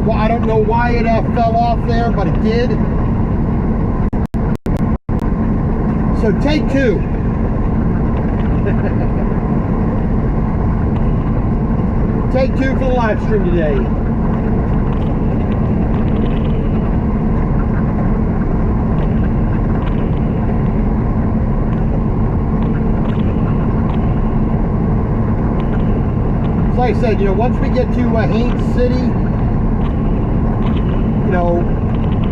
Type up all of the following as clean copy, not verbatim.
I don't know why it fell off there, but it did. So take two. Take two for the live stream today. So like I said, once we get to Haines City,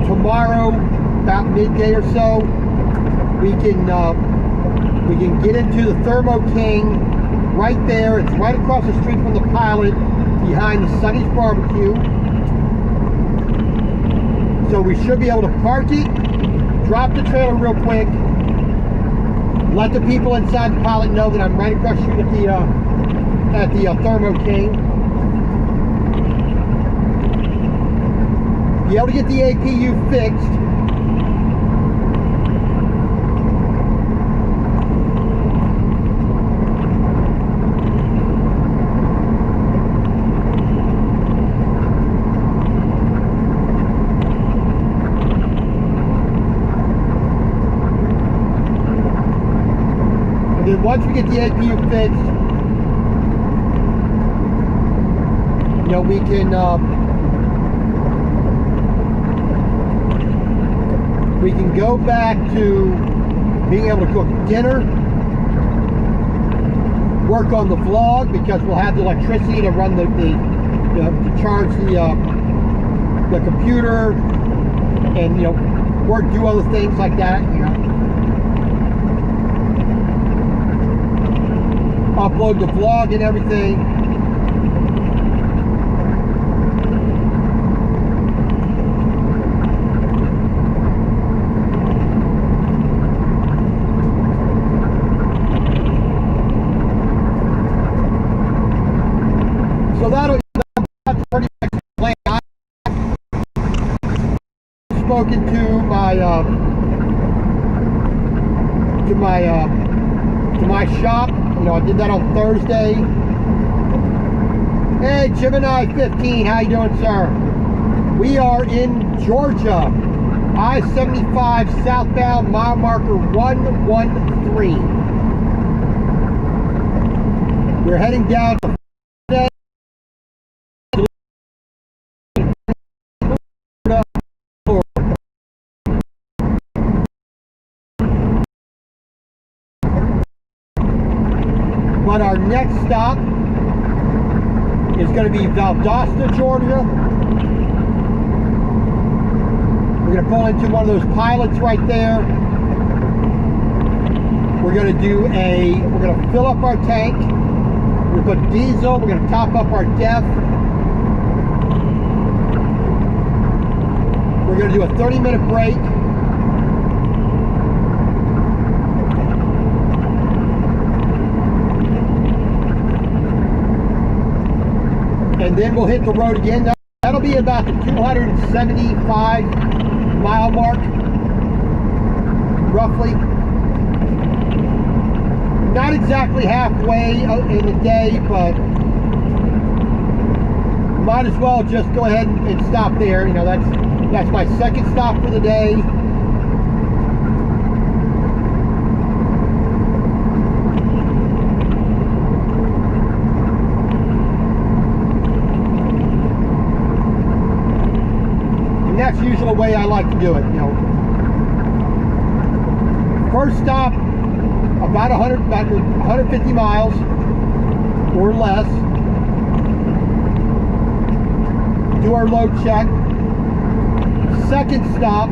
tomorrow about midday or so, we can get into the Thermo King right there. It's right across the street from the Pilot, behind the Sonny's Barbecue. So we should be able to park it, drop the trailer real quick, let the people inside the Pilot know that I'm right across the street at the Thermo King. Be able to get the APU fixed. And then once we get the APU fixed, we can go back to being able to cook dinner, work on the vlog, because we'll have the electricity to run to charge the computer, and do other things like that. Upload the vlog and everything. So that's pretty much the plan. I've spoken to my shop. I did that on Thursday. Hey, Gemini 15, how you doing, sir? We are in Georgia, I-75 southbound, mile marker 113. We're heading down to but our next stop is going to be Valdosta, Georgia. We're going to pull into one of those Pilots right there. We're going to fill up our tank. We're going to put diesel. We're going to top up our DEF. We're going to do a 30-minute break. And then we'll hit the road again. That'll be about the 275 mile mark, roughly. Not exactly halfway in the day, but might as well just go ahead and stop there. That's my second stop for the day. That's usually the way I like to do it. First stop, about 150 miles or less. Do our load check. Second stop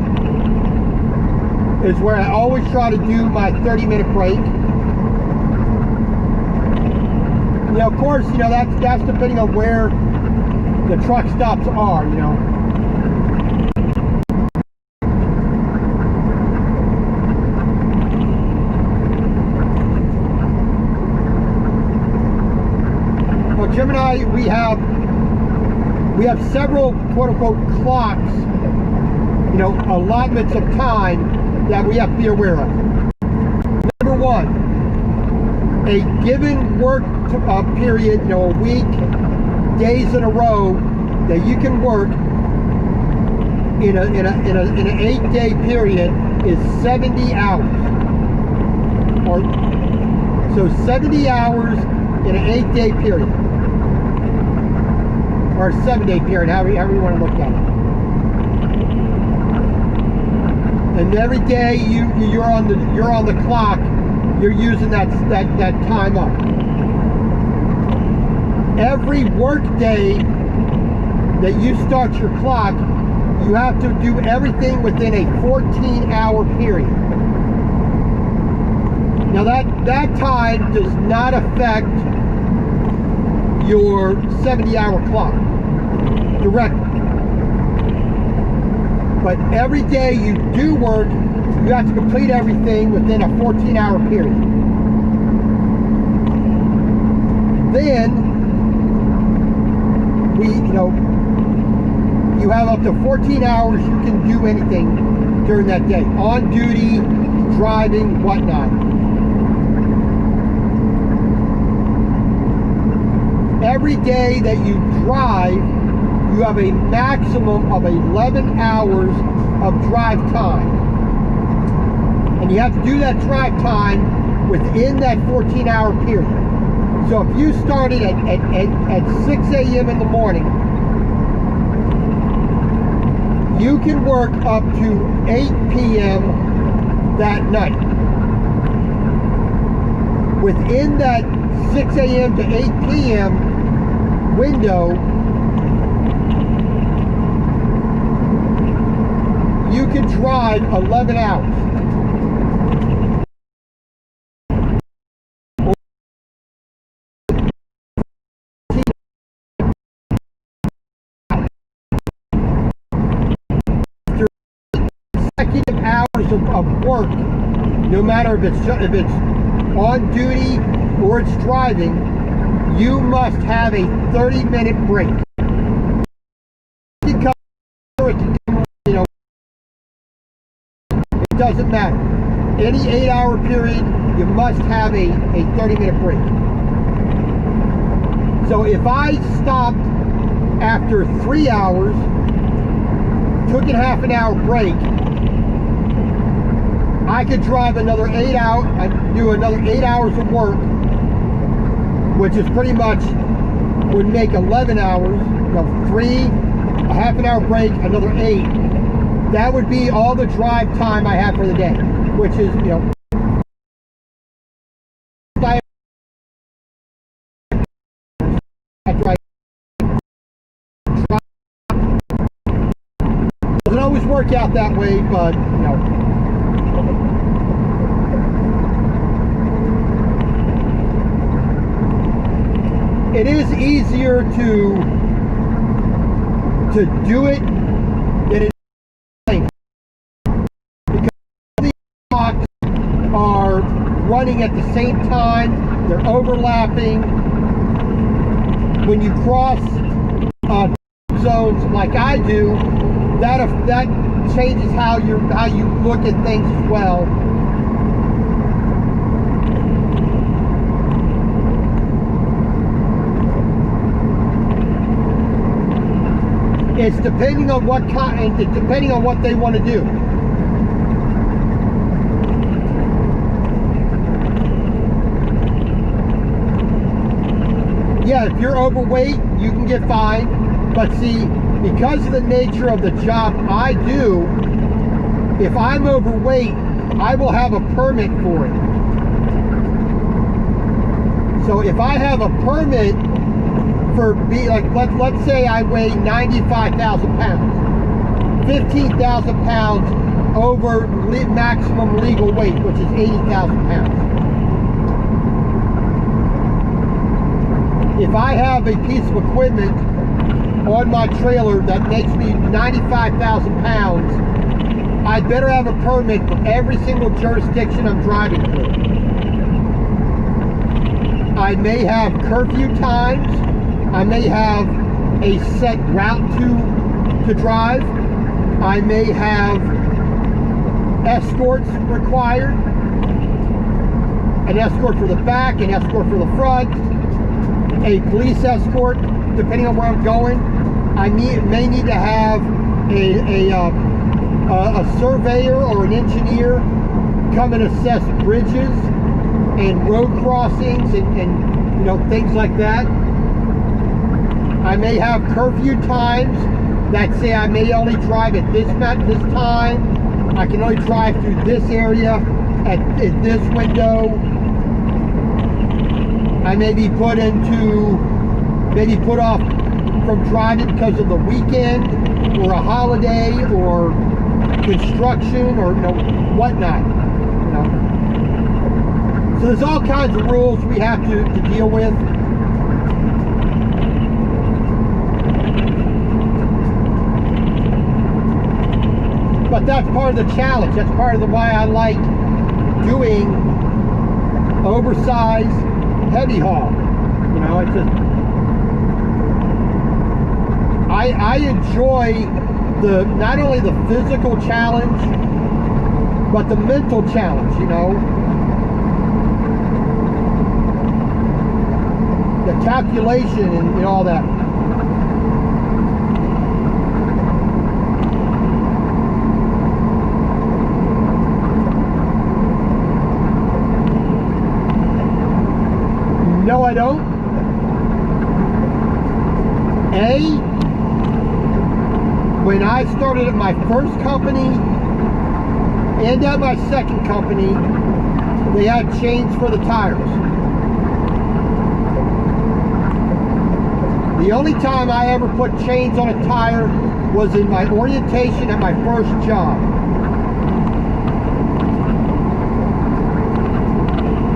is where I always try to do my 30-minute break. Of course, that's depending on where the truck stops are. Gemini, we have several quote-unquote clocks, allotments of time that we have to be aware of. Number one, a given work period, a week, days in a row, that you can work in an 8-day period is 70 hours. Or so 70 hours in an 8-day period, or a 7-day period, however you want to look at it. And every day you're on the clock, you're using that time up. Every work day that you start your clock, you have to do everything within a 14-hour period. Now that time does not affect your 70-hour clock directly. But every day you do work, you have to complete everything within a 14-hour period. Then you have up to 14 hours you can do anything during that day. On duty, driving, whatnot. Every day that you drive, you have a maximum of 11 hours of drive time. And you have to do that drive time within that 14-hour period. So if you started at 6 a.m. in the morning, you can work up to 8 p.m. that night. Within that 6 a.m. to 8 p.m. window, you can drive 11 hours. Consecutive hours of work, no matter if it's on duty or it's driving, you must have a 30-minute break. It doesn't matter. Any 8-hour period, you must have a 30-minute break. So if I stopped after 3 hours, took a half an hour break, I could drive another 8 hours, do another 8 hours of work, which is pretty much would make 11 hours. 3, a half an hour break, another 8. That would be all the drive time I have for the day, which is, doesn't always work out that way, but it is easier to do it than it is, because the clocks are running at the same time, they're overlapping. When you cross zones like I do, that changes how you look at things as well. It's depending on depending on what they want to do. Yeah, if you're overweight, you can get fined. But see, because of the nature of the job I do, if I'm overweight, I will have a permit for it. So if I have a permit for let's say I weigh 95,000 pounds, 15,000 pounds over maximum legal weight, which is 80,000 pounds. If I have a piece of equipment on my trailer that makes me 95,000 pounds, I better have a permit for every single jurisdiction I'm driving through. I may have curfew times. I may have a set route to drive. I may have escorts required. An escort for the back, an escort for the front, a police escort, depending on where I'm going. I may need to have a surveyor or an engineer come and assess bridges and road crossings and you know, things like that. I may have curfew times that say I may only drive at this time. I can only drive through this area at this window. I may be put off from driving because of the weekend or a holiday or construction or, you know, whatnot. You know. So there's all kinds of rules we have to deal with. But that's part of the challenge. That's part of the why I like doing oversized heavy haul. You know, it's just I enjoy not only the physical challenge but the mental challenge, you know. The calculation and all that. No, I don't. When I started at my first company and at my second company, they had chains for the tires. The only time I ever put chains on a tire was in my orientation at my first job.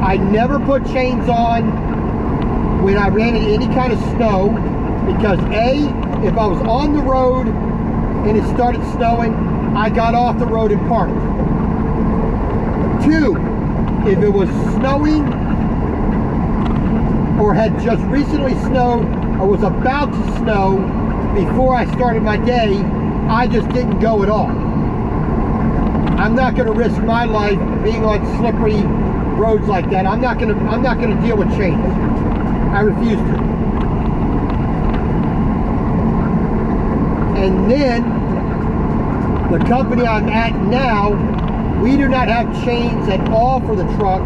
I never put chains on when I ran into any kind of snow, because if I was on the road and it started snowing, I got off the road and parked. 2, if it was snowing or had just recently snowed or was about to snow before I started my day, I just didn't go at all. I'm not going to risk my life being on slippery roads like that. I'm not going to deal with chains. I refuse to. And then the company I'm at now, we do not have chains at all for the truck.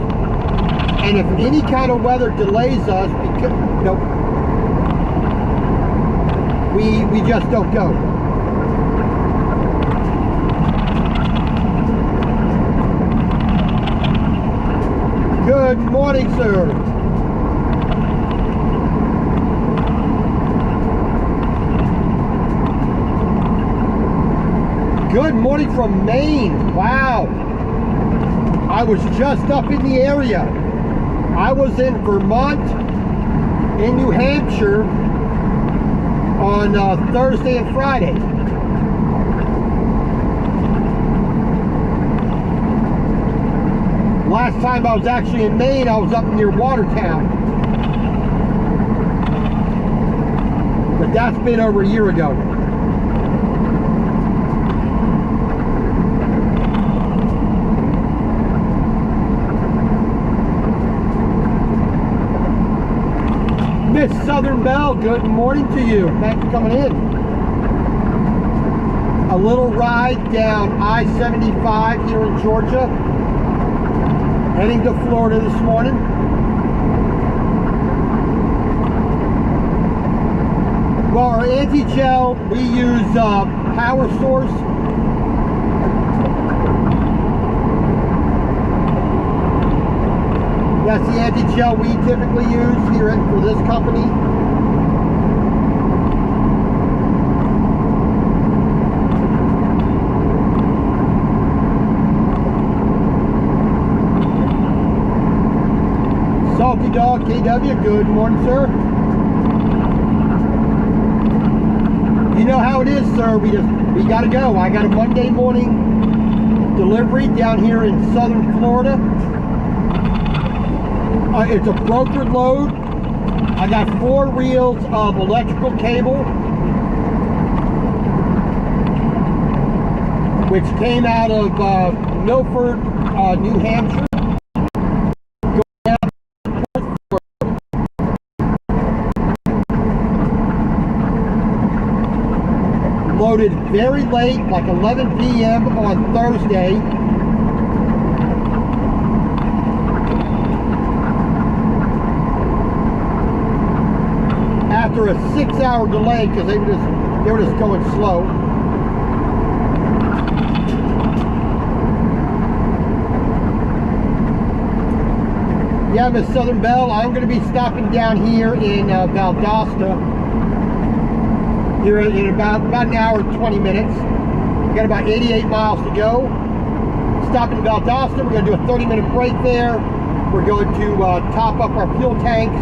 And if any kind of weather delays us, because, you know, we just don't go. Good morning, sir. Good morning from Maine. Wow. I was just up in the area. I was in Vermont and New Hampshire on Thursday and Friday. Last time I was actually in Maine, I was up near Watertown. But that's been over a year ago. Miss Southern Belle, good morning to you. Thanks for coming in. A little ride down I-75 here in Georgia. Heading to Florida this morning. Well, our anti-gel, we use Power Source. That's the anti-gel we typically use here for this company. Salty Dog KW, good morning, sir. You know how it is, sir. We gotta go. I got a Monday morning delivery down here in southern Florida. It's a brokered load. I got 4 reels of electrical cable, which came out of Milford, New Hampshire. loaded very late, like 11 p.m. on Thursday. After a 6-hour delay, because they were just going slow. Yeah, Miss Southern Belle, I'm going to be stopping down here in Valdosta here in about an hour and 20 minutes. We've got about 88 miles to go. Stopping in Valdosta, we're going to do a 30-minute break there. We're going to top up our fuel tanks.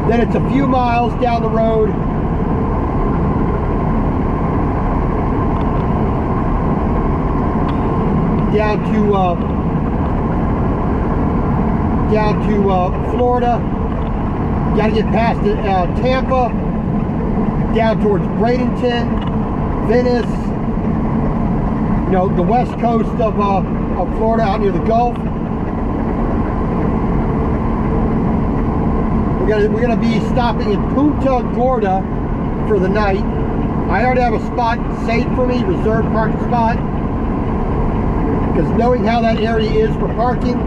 Then it's a few miles down the road down to Florida. Got to get past Tampa, down towards Bradenton, Venice, you know, the west coast of Florida, out near the Gulf. We're gonna be stopping in Punta Gorda for the night. I already have a spot saved for me, reserved parking spot, because knowing how that area is for parking.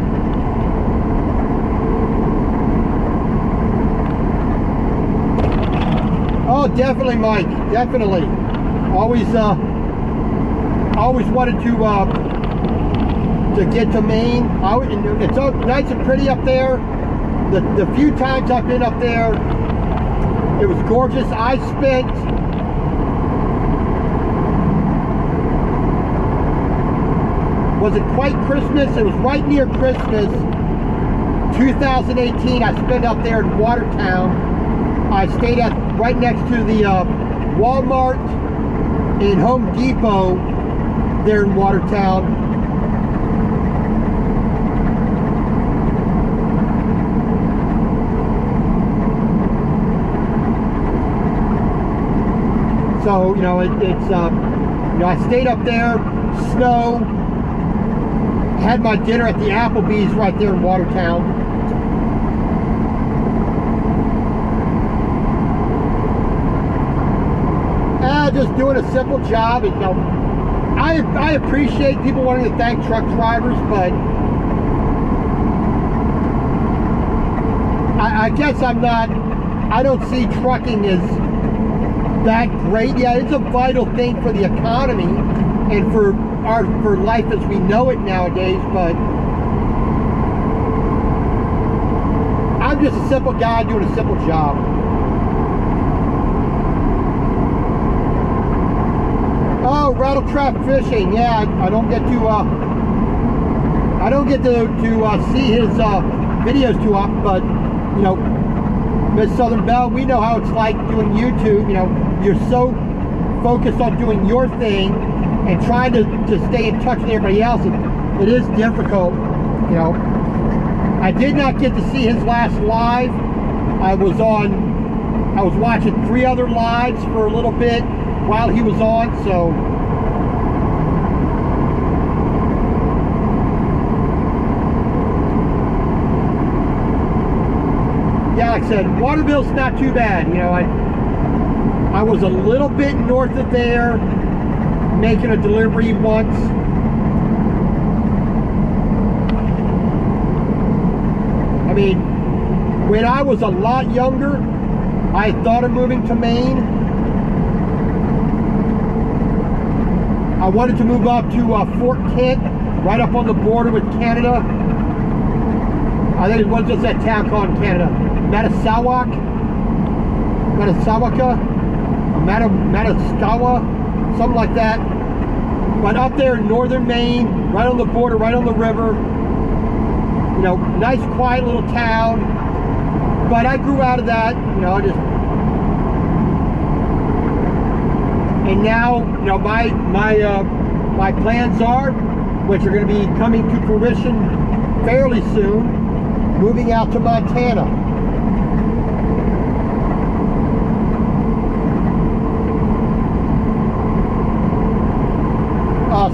Oh, definitely, Mike. Definitely. Always wanted to get to Maine. It's so nice and pretty up there. The few times I've been up there, it was gorgeous. I spent was it quite Christmas? It was right near Christmas 2018. I spent up there in Watertown. I stayed at right next to the Walmart and Home Depot there in Watertown. So, you know, I stayed up there, snow, had my dinner at the Applebee's right there in Watertown. Just doing a simple job. And, you know, I appreciate people wanting to thank truck drivers, but I guess I don't see trucking as that great. Yeah, it's a vital thing for the economy and for life as we know it nowadays, but I'm just a simple guy doing a simple job. Oh, rattle trap fishing. Yeah, I don't get to see his videos too often, but you know, Miss Southern Belle, we know how it's like doing YouTube. You know, you're so focused on doing your thing and trying to stay in touch with everybody else. It is difficult, you know. I did not get to see his last live. I was watching 3 other lives for a little bit while he was on, so yeah, like I said, Waterville's not too bad. You know, I was a little bit north of there, making a delivery once. I mean, when I was a lot younger, I thought of moving to Maine. I wanted to move up to Fort Kent, right up on the border with Canada. I think it was just that town called in Canada, Manasawaka, something like that. But up there in northern Maine, right on the border, right on the river. You know, nice, quiet little town. But I grew out of that, you know, and now, you know, my plans are, which are going to be coming to fruition fairly soon, moving out to Montana.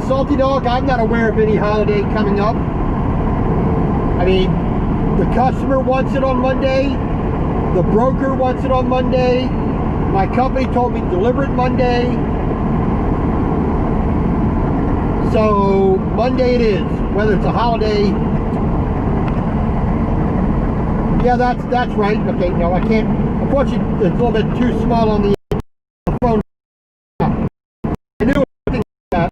Salty Dog, I'm not aware of any holiday coming up. I mean, the customer wants it on Monday, the broker wants it on Monday, My company told me deliver it Monday. So Monday it is, whether it's a holiday. Yeah, that's right. Okay, no, I can't. Unfortunately, it's a little bit too small on the phone. I knew it was that.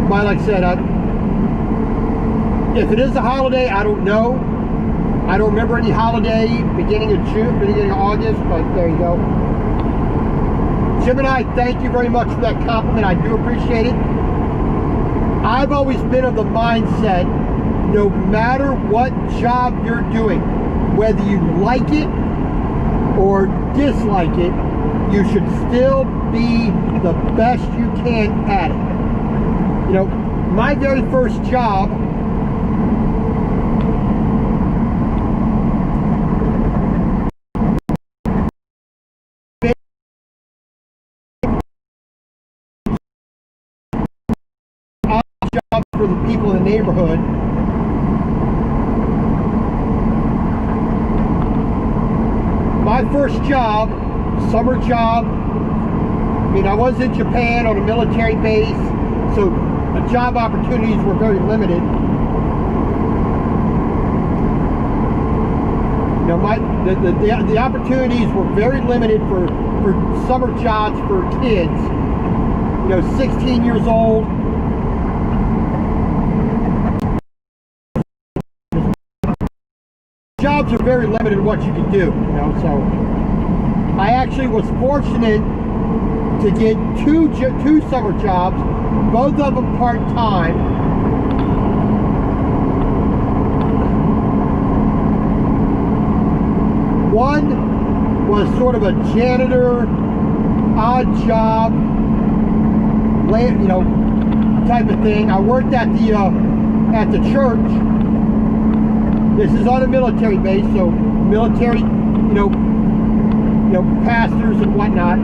But like I said, if it is a holiday, I don't know. I don't remember any holiday beginning of June, beginning of August, but there you go. Jim and I, thank you very much for that compliment. I do appreciate it. I've always been of the mindset, no matter what job you're doing, whether you like it or dislike it, you should still be the best you can at it. You know, my very first job, for the people in the neighborhood. My first job, summer job, I mean, I was in Japan on a military base, so the job opportunities were very limited. You know, the opportunities were very limited for summer jobs for kids. You know, 16 years old. Jobs are very limited in what you can do, you know, so I actually was fortunate to get two summer jobs, both of them part-time. One was sort of a janitor, odd job, you know, type of thing. I worked at the church. This is on a military base, so military, you know, pastors and whatnot.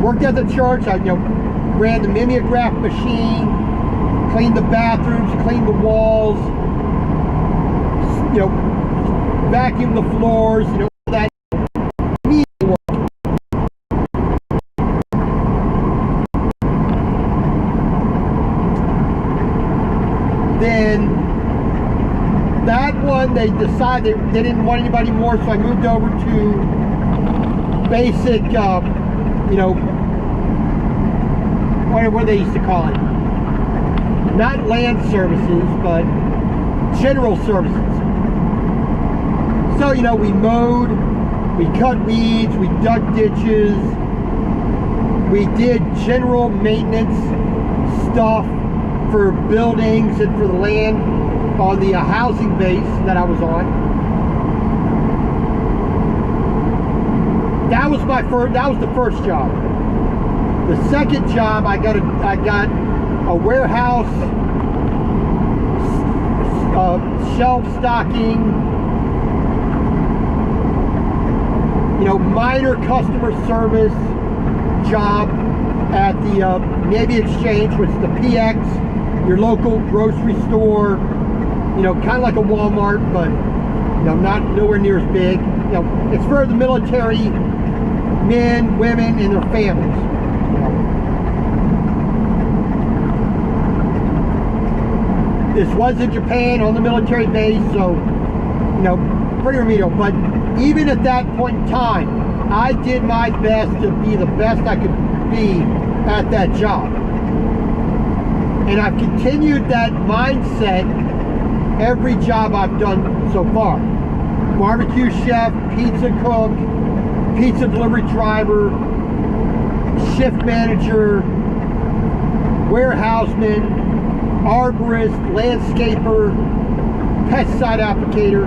Worked at the church. I, you know, ran the mimeograph machine, cleaned the bathrooms, cleaned the walls, you know, vacuumed the floors, you know, all that. Then that one, they decided they didn't want anybody more, so I moved over to basic, you know, what they used to call it. Not land services, but general services. So, you know, we mowed, we cut weeds, we dug ditches, we did general maintenance stuff for buildings and for the land on the housing base that I was on. That was the first job. The second job, I got a warehouse, shelf stocking, you know, minor customer service job at the Navy Exchange, which is the PX, your local grocery store. You know, kind of like a Walmart, but, you know, nowhere near as big. You know, it's for the military men, women, and their families. You know. This was in Japan on the military base, so, you know, pretty remedial. But even at that point in time, I did my best to be the best I could be at that job. And I've continued that mindset every job I've done so far. Barbecue chef, pizza cook, pizza delivery driver, shift manager, warehouseman, arborist, landscaper, pesticide applicator,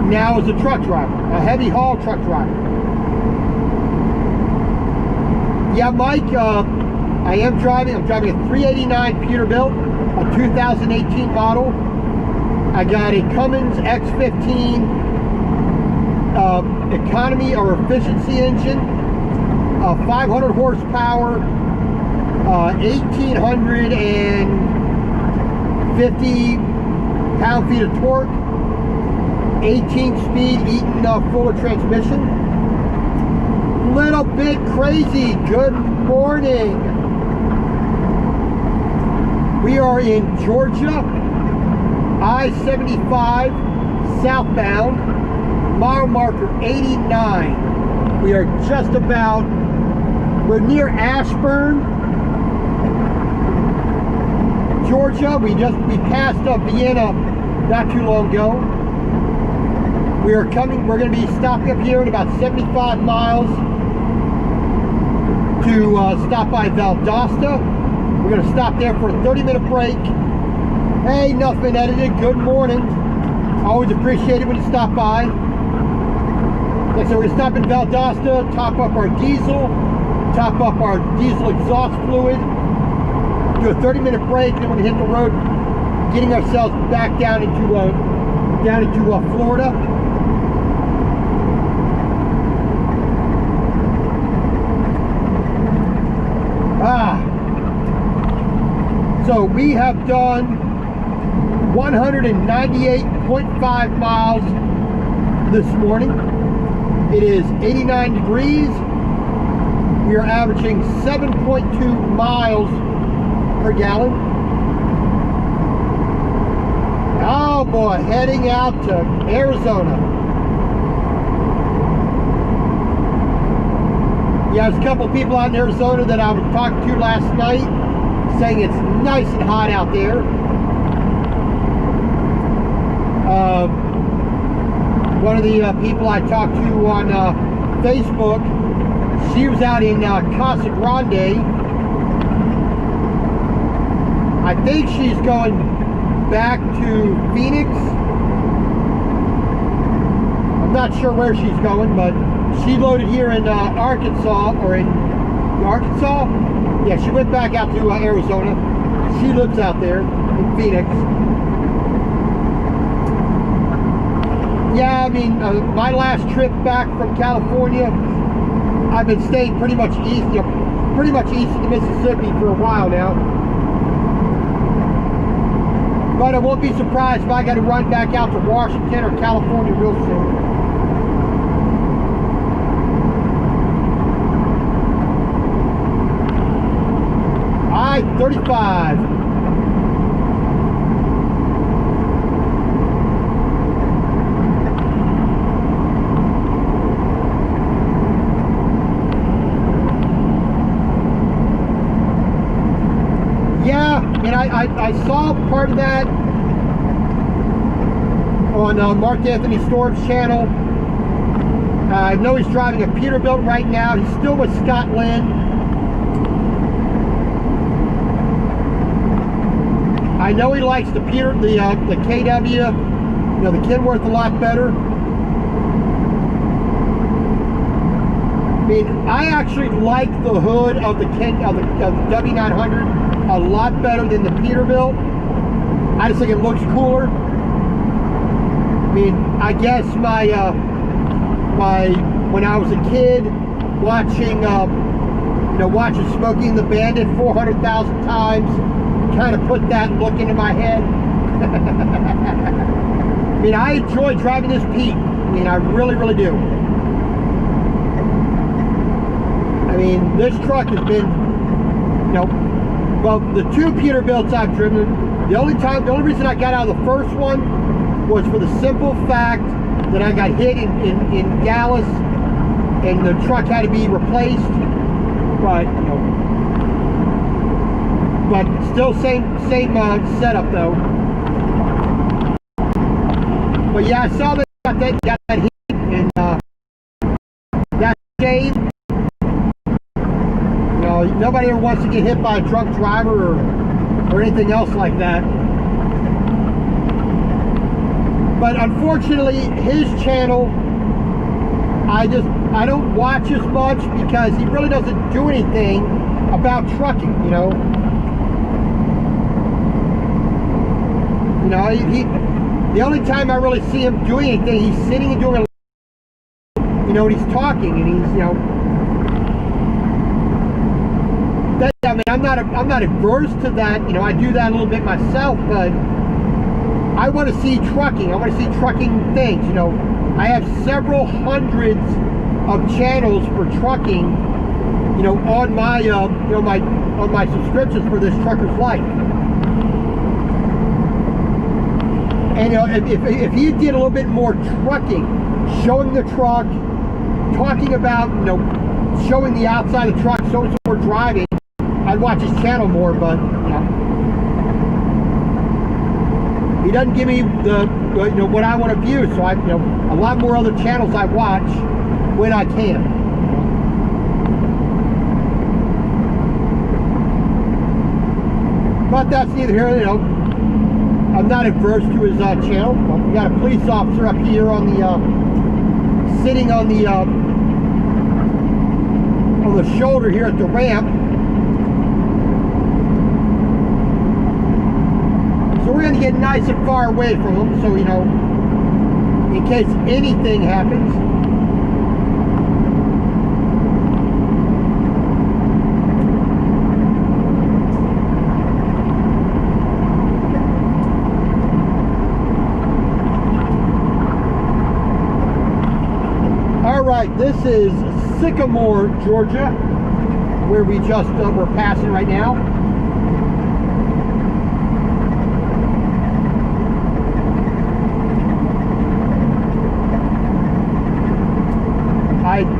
now as a truck driver, a heavy haul truck driver. Yeah, Mike, I am driving. I'm driving a 389 Peterbilt, a 2018 model. I got a Cummins X15 economy or efficiency engine, 500 horsepower, 1,850 pound-feet of torque, 18 speed, Eaton Fuller transmission. Little bit crazy. Good morning. We are in Georgia, I-75 southbound, mile marker 89. We are just about, we're near Ashburn, Georgia. We passed Vienna not too long ago. We're going to be stopping up here in about 75 miles to stop by Valdosta. We're going to stop there for a 30-minute break. Hey, nothing edited. Good morning. Always appreciate it when you stop by. Like I said, we're going to stop in Valdosta, top up our diesel exhaust fluid, do a 30-minute break, and then we're going to hit the road, getting ourselves back down into Florida. So we have done 198.5 miles this morning. It is 89 degrees. We are averaging 7.2 miles per gallon. Oh boy, heading out to Arizona. Yeah, there's a couple of people out in Arizona that I was talking to last night, saying it's nice and hot out there. One of the people I talked to on Facebook, she was out in Casa Grande. I think she's going back to Phoenix. I'm not sure where she's going, but she loaded here in Arkansas, or in Arkansas? Yeah, she went back out to Arizona. She lives out there in Phoenix. Yeah, I mean, my last trip back from California, I've been staying pretty much east of the Mississippi for a while now. But I won't be surprised if I got to run back out to Washington or California real soon. I-35. Yeah, and I saw part of that on Mark Anthony Storm's channel. I know he's driving a Peterbilt right now. He's still with Scott Lynn. I know he likes the KW, you know, the Kenworth a lot better. I mean, I actually like the hood of the W900 a lot better than the Peterbilt. I just think it looks cooler. I mean, I guess when I was a kid watching, watching Smokey and the Bandit 400,000 times, kind of put that look into my head. I mean, I enjoy driving this Pete. I mean, I really, really do. I mean, this truck has been, well, the two Peterbilts I've driven, the only reason I got out of the first one was for the simple fact that I got hit in Dallas and the truck had to be replaced. But, but still same setup though. But yeah, I saw that got that hit, and that's a shame. Nobody ever wants to get hit by a drunk driver or anything else like that. But unfortunately, his channel, I don't watch as much because he really doesn't do anything about trucking, the only time I really see him doing anything, he's sitting and doing and he's talking, and he's, I mean, I'm not averse to that. You know, I do that a little bit myself, but I want to see trucking. I want to see trucking things. You know, I have several hundreds of channels for trucking, you know, on my on my subscriptions for This Trucker's Life. And you know, if you did a little bit more trucking, showing the truck, talking about, you know, showing the outside of the truck, showing some more driving, I'd watch his channel more. But you know, he doesn't give me the, you know, what I want to view. So I, you know, a lot more other channels I watch when I can. But that's neither here, you know. I'm not adverse to his channel. We got a police officer up here on the sitting on the shoulder here at the ramp. So we're gonna get nice and far away from him, so you know, in case anything happens. Alright, this is Sycamore, Georgia, where we just we're passing right now.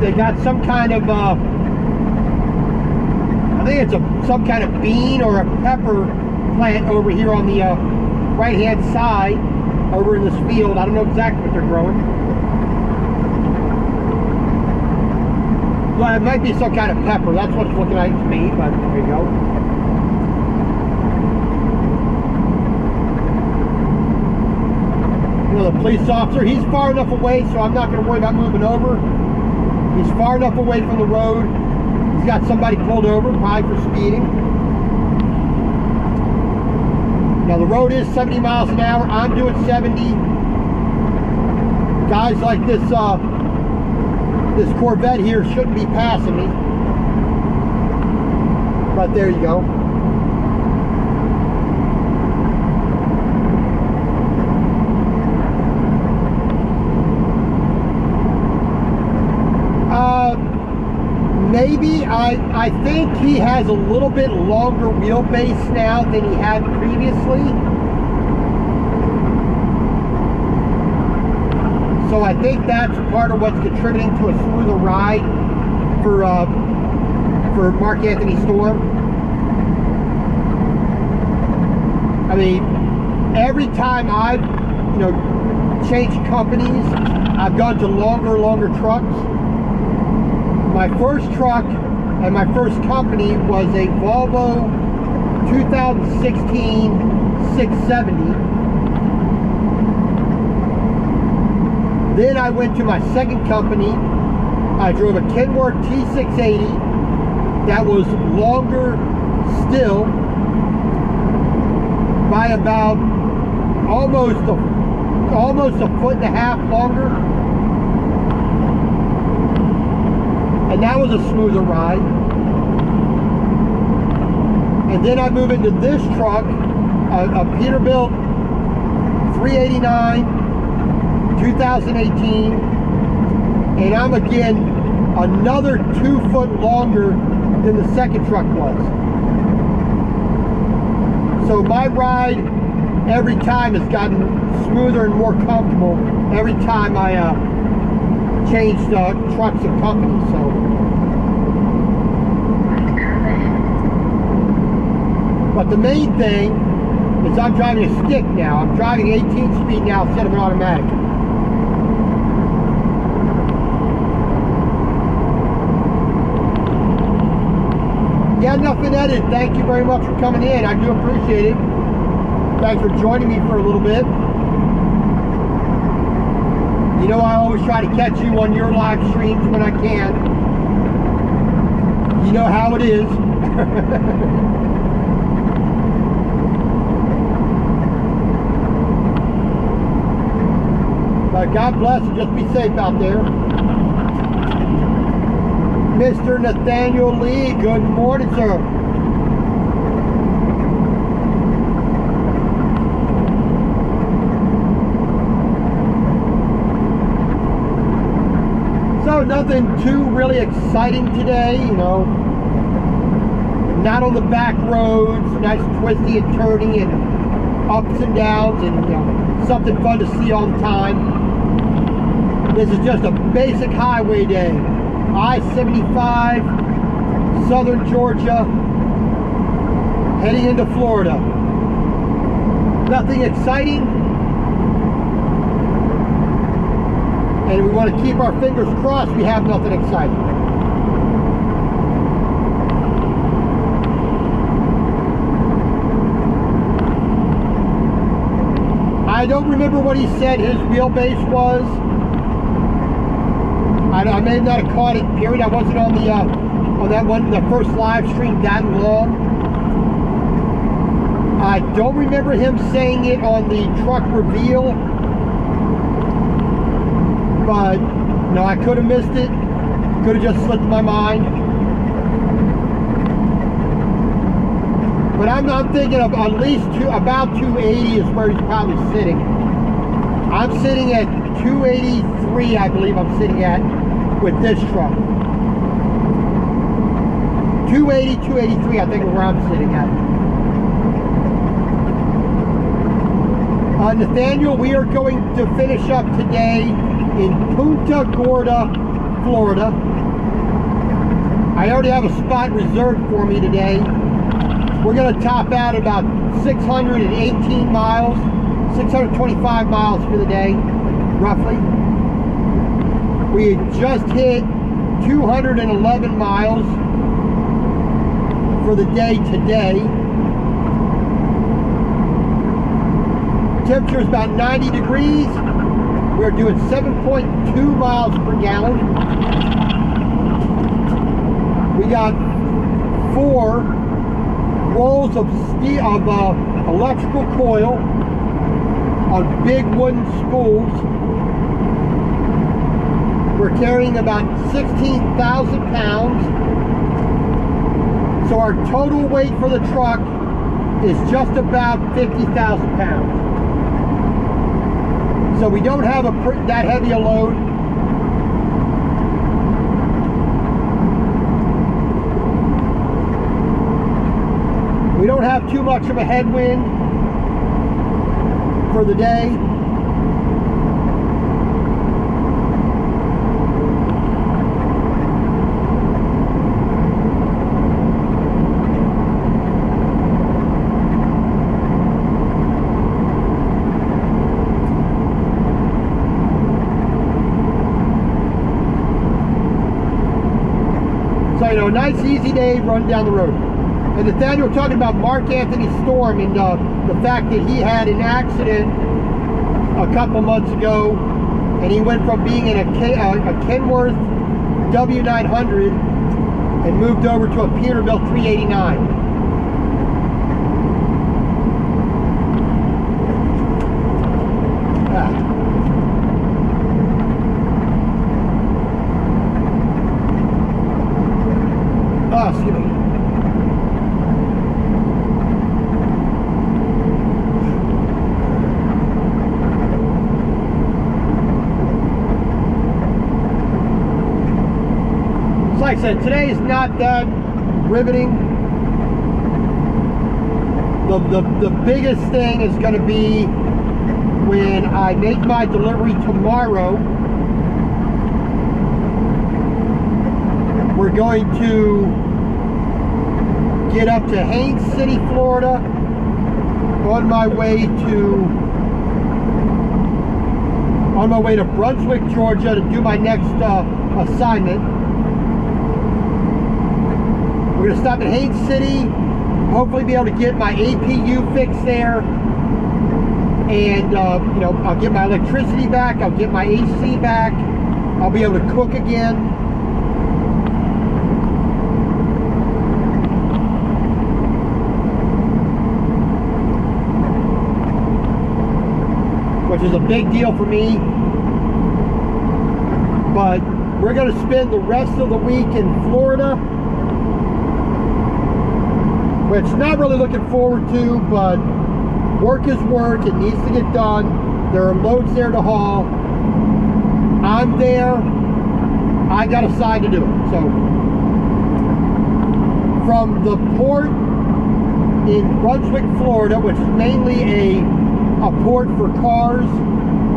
They got some kind of I think it's some kind of bean or a pepper plant over here on the right hand side over in this field. I don't know exactly what they're growing. Well, it might be some kind of pepper. That's what it's looking like to me, but there you go. You know, the police officer, he's far enough away, so I'm not going to worry about moving over. He's far enough away from the road. He's got somebody pulled over, probably for speeding. Now, the road is 70 miles an hour. I'm doing 70. Guys like this, this Corvette here shouldn't be passing me. But there you go. Maybe, I think he has a little bit longer wheelbase now than he had previously. So I think that's part of what's contributing to a smoother ride for Mark Anthony Storm. I mean, every time I've, you know, changed companies, I've gone to longer trucks. My first truck and my first company was a Volvo 2016 670. Then I went to my second company. I drove a Kenworth T680 that was longer still by about almost a foot and a half longer. And that was a smoother ride. And then I moved into this truck, a Peterbilt 389, 2018. And I'm again another 2 foot longer than the second truck was. So my ride every time has gotten smoother and more comfortable every time I changed trucks and companies. So, but the main thing is I'm driving a stick now. I'm driving 18 speed now instead of an automatic. Yeah, nothing edited. Thank you very much for coming in. I do appreciate it. Thanks for joining me for a little bit. You know, I always try to catch you on your live streams when I can. You know how it is. But God bless and just be safe out there. Mr. Nathaniel Lee, good morning, sir. So nothing too really exciting today, you know. Not on the back roads, nice twisty and turny and ups and downs, and you know, something fun to see all the time. This is just a basic highway day. I-75, southern Georgia, heading into Florida. Nothing exciting. And we want to keep our fingers crossed we have nothing exciting. I don't remember what he said his wheelbase was. I may not have caught it, period. I wasn't on the on that one, the first live stream that long. I don't remember him saying it on the truck reveal, but no, I could have missed it. Could have just slipped my mind. But I'm thinking of at least about 280 is where he's probably sitting. I'm sitting at 283, I believe I'm sitting at with this truck. 280, 283, I think is where I'm sitting at. Nathaniel, we are going to finish up today in Punta Gorda, Florida. I already have a spot reserved for me today. We're going to top out about 618 miles, 625 miles for the day, roughly. We just hit 211 miles for the day today. Temperature is about 90 degrees. We're doing 7.2 miles per gallon. We got 4 rolls of steel, electrical coil on big wooden spools. We're carrying about 16,000 pounds. So our total weight for the truck is just about 50,000 pounds. So we don't have that heavy a load. We don't have too much of a headwind for the day. So, you know, nice easy day running down the road. And Nathaniel talking about Mark Anthony Storm and the fact that he had an accident a couple months ago, and he went from being in a Kenworth W900 and moved over to a Peterbilt 389. Excuse me. Like I said, today is not that riveting. The biggest thing is going to be when I make my delivery tomorrow. We're going to get up to Haines City, Florida, on my way to Brunswick, Georgia, to do my next assignment. We're going to stop at Haines City, hopefully be able to get my APU fixed there, and you know, I'll get my electricity back, I'll get my AC back, I'll be able to cook again. Which is a big deal for me. But we're going to spend the rest of the week in Florida, which not really looking forward to, but work is work. It needs to get done. There are loads there to haul. I'm there. I got assigned to do it. So from the port in Brunswick, Florida, which is mainly a port for cars,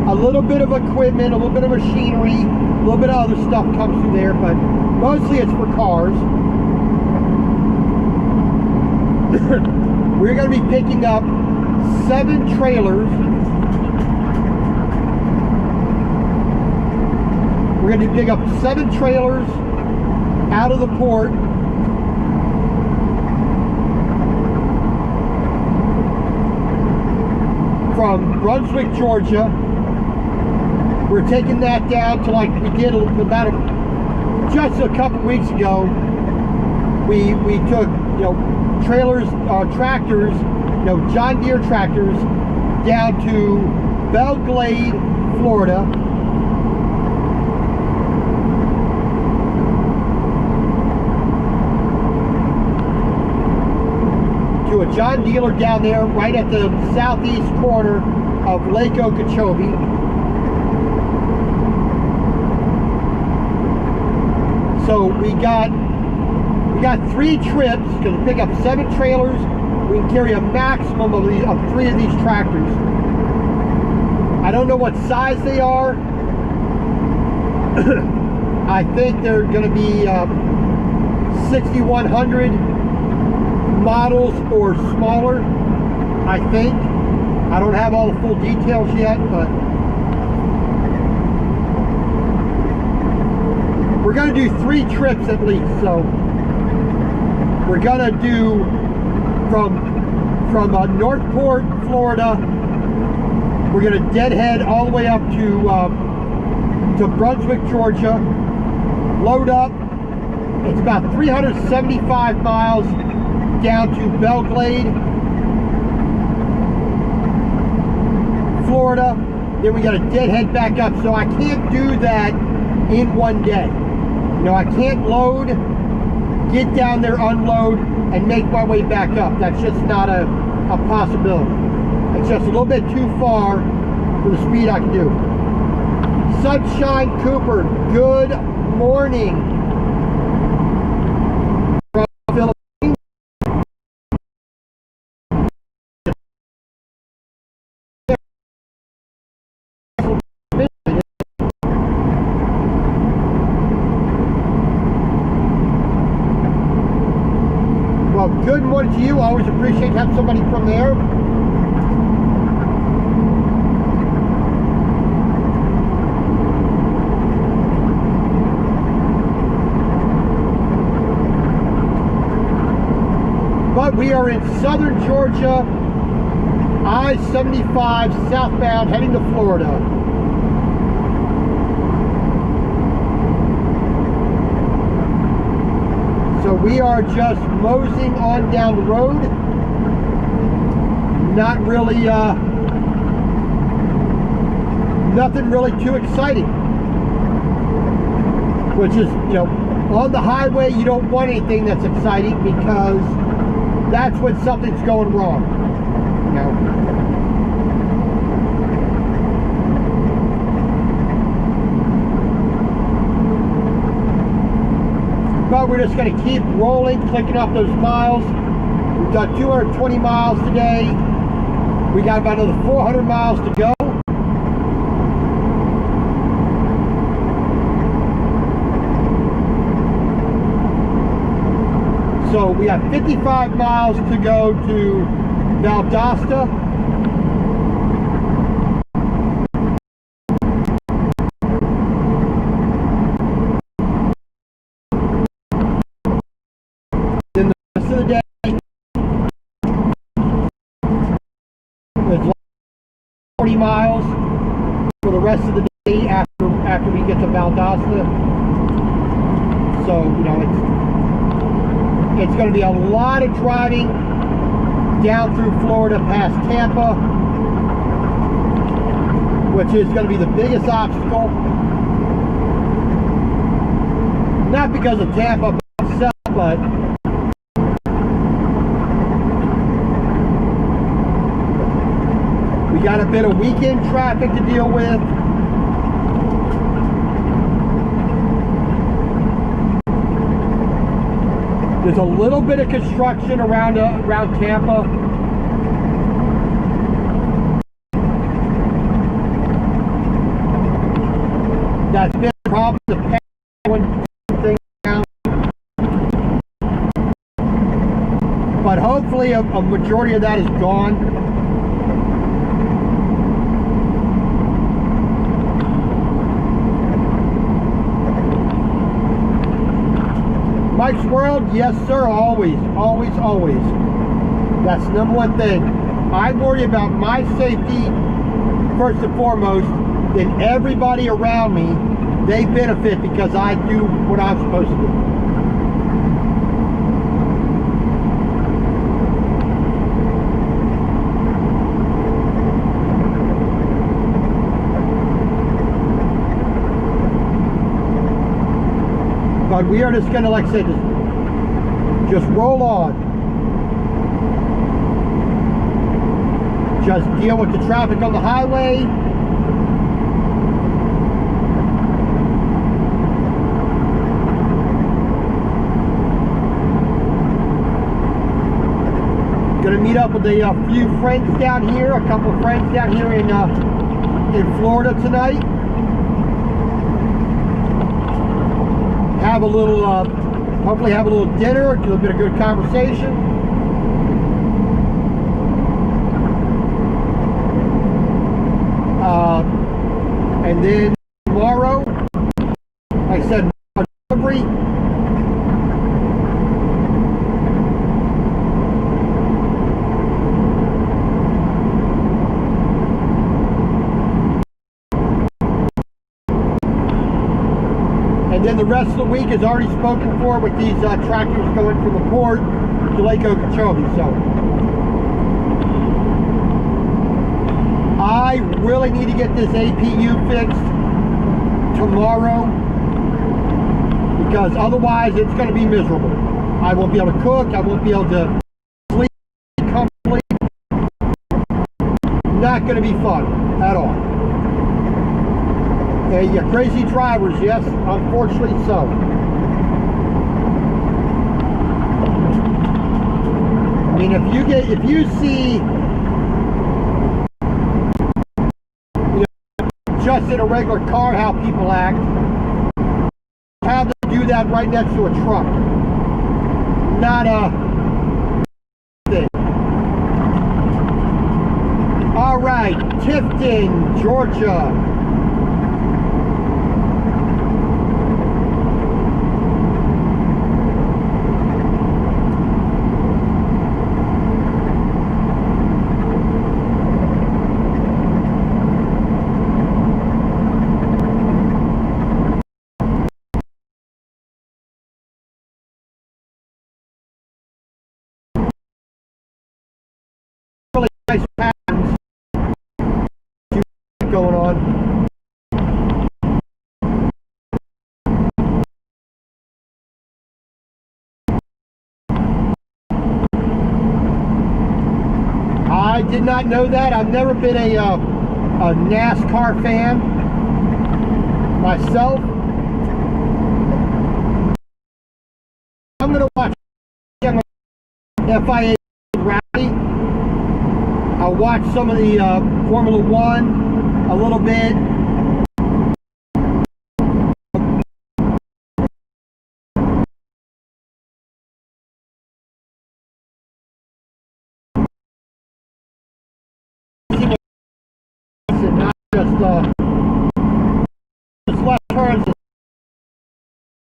a little bit of equipment, a little bit of machinery, a little bit of other stuff comes through there, but mostly it's for cars. We're going to be picking up 7 trailers. We're going to pick up 7 trailers out of the port. From Brunswick, Georgia. We're taking that down to like we did about just a couple weeks ago. We took, you know, trailers, tractors, you know, John Deere tractors down to Belle Glade, Florida. To a John dealer down there right at the southeast corner of Lake Okeechobee. So we got 3 trips, because we pick up 7 trailers. We can carry a maximum of 3 of these tractors. I don't know what size they are. I think they're going to be 6100 models or smaller, I think. I don't have all the full details yet, but we're going to do 3 trips at least. So we're going to do from Northport, Florida. We're going to deadhead all the way up to Brunswick, Georgia. Load up. It's about 375 miles down to Belle Glade, Florida. Then we got to deadhead back up. So I can't do that in one day. You know, I can't load, get down there, unload, and make my way back up. That's just not a possibility. It's just a little bit too far for the speed I can do. Sunshine Cooper, good morning. From Philippines. Well, good morning to you. Always appreciate having somebody from there. But we are in southern Georgia, I-75 southbound, heading to Florida. So we are just moseying on down the road. Not really, nothing really too exciting. Which is, you know, on the highway you don't want anything that's exciting, because that's when something's going wrong. You know? But we're just going to keep rolling, clicking off those miles. We've done 220 miles today. We got about another 400 miles to go. So we have 55 miles to go to Valdosta. Then the rest of the day, it's 40 miles for the rest of the day after we get to Valdosta. So, you know, it's going to be a lot of driving down through Florida past Tampa, which is going to be the biggest obstacle. Not because of Tampa itself, but we got a bit of weekend traffic to deal with. There's a little bit of construction around Tampa. That's been a problem. The past one thing down. But hopefully a majority of that is gone. Mike's World, yes sir, always, always, always. That's the number one thing. I worry about my safety first and foremost, then everybody around me, they benefit because I do what I'm supposed to do. But we are just gonna, like I said, just roll on. Just deal with the traffic on the highway. Gonna meet up with a few friends down here, a couple of friends down here in Florida tonight. Have a little, hopefully have a little dinner, do a bit of good conversation. And then tomorrow, like I said, delivery. And then the rest of the week is already spoken for with these tractors going from the port to Lake Okeechobee. So I really need to get this APU fixed tomorrow, because otherwise it's going to be miserable. I won't be able to cook, I won't be able to sleep comfortably. Not going to be fun at all. Okay, yeah, crazy drivers, yes, unfortunately so. I mean, if you see, just in a regular car how people act, have them do that right next to a truck. Not a thing. All right, Tifton, Georgia. Really nice patterns going on. I did not know that. I've never been a NASCAR fan myself. I'm going to watch FIA rally. I'll watch some of the Formula One a little bit. Not just left turns.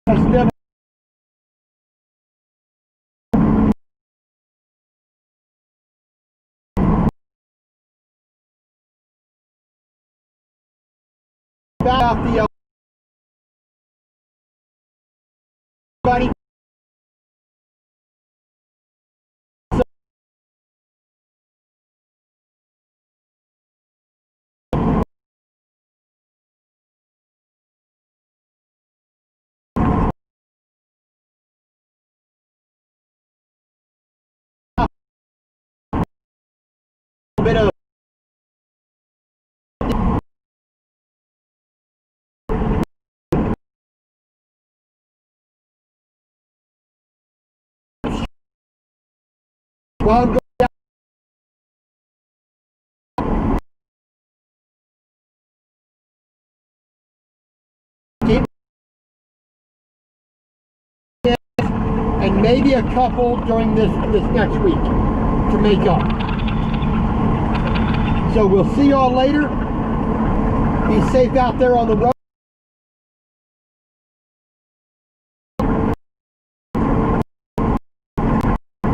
That's never. Back off the buddy. A bit of while I'm going down. And maybe a couple during this next week to make up. So we'll see y'all later. Be safe out there on the road.